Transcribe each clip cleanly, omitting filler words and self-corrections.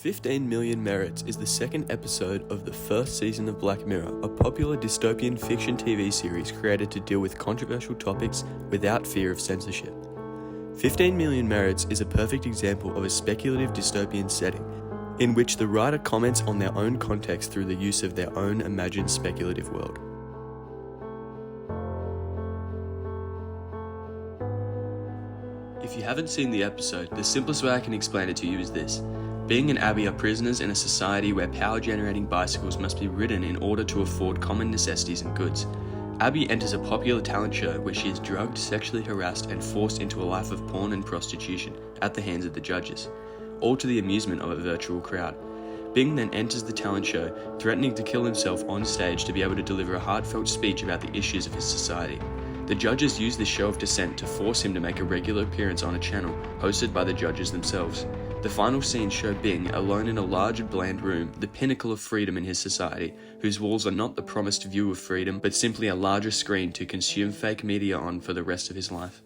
15 Million Merits is the second episode of the first season of Black Mirror, a popular dystopian fiction TV series created to deal with controversial topics without fear of censorship. 15 Million Merits is a perfect example of a speculative dystopian setting, in which the writer comments on their own context through the use of their own imagined speculative world. If you haven't seen the episode, the simplest way I can explain it to you is this. Bing and Abby are prisoners in a society where power-generating bicycles must be ridden in order to afford common necessities and goods. Abby enters a popular talent show where she is drugged, sexually harassed, and forced into a life of porn and prostitution at the hands of the judges, all to the amusement of a virtual crowd. Bing then enters the talent show, threatening to kill himself on stage to be able to deliver a heartfelt speech about the issues of his society. The judges use this show of dissent to force him to make a regular appearance on a channel hosted by the judges themselves. The final scenes show Bing alone in a large and bland room, the pinnacle of freedom in his society, whose walls are not the promised view of freedom, but simply a larger screen to consume fake media on for the rest of his life.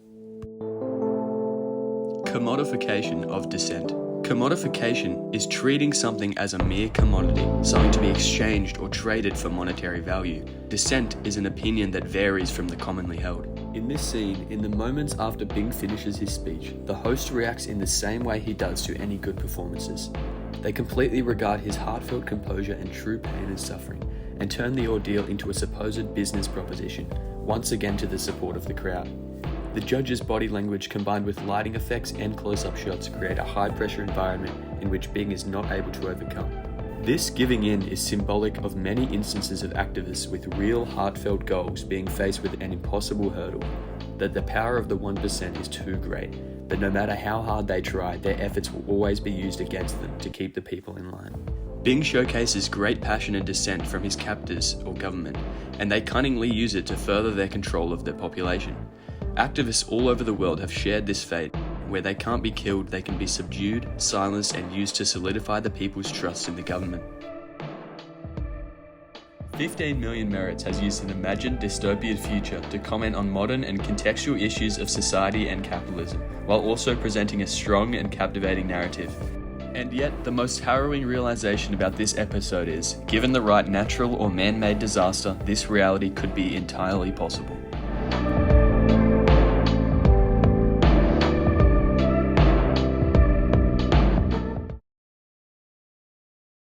Commodification of dissent. Commodification is treating something as a mere commodity, something to be exchanged or traded for monetary value. Dissent is an opinion that varies from the commonly held. In this scene, in the moments after Bing finishes his speech, the host reacts in the same way he does to any good performances. They completely regard his heartfelt composure and true pain and suffering, and turn the ordeal into a supposed business proposition, once again to the support of the crowd. The judge's body language combined with lighting effects and close-up shots create a high-pressure environment in which Bing is not able to overcome. This giving in is symbolic of many instances of activists with real heartfelt goals being faced with an impossible hurdle, that the power of the 1% is too great, but no matter how hard they try, their efforts will always be used against them to keep the people in line. Bing showcases great passion and dissent from his captors or government, and they cunningly use it to further their control of their population. Activists all over the world have shared this fate. Where they can't be killed, they can be subdued, silenced, and used to solidify the people's trust in the government. 15 Million Merits has used an imagined dystopian future to comment on modern and contextual issues of society and capitalism, while also presenting a strong and captivating narrative. And yet, the most harrowing realization about this episode is, given the right natural or man-made disaster, this reality could be entirely possible.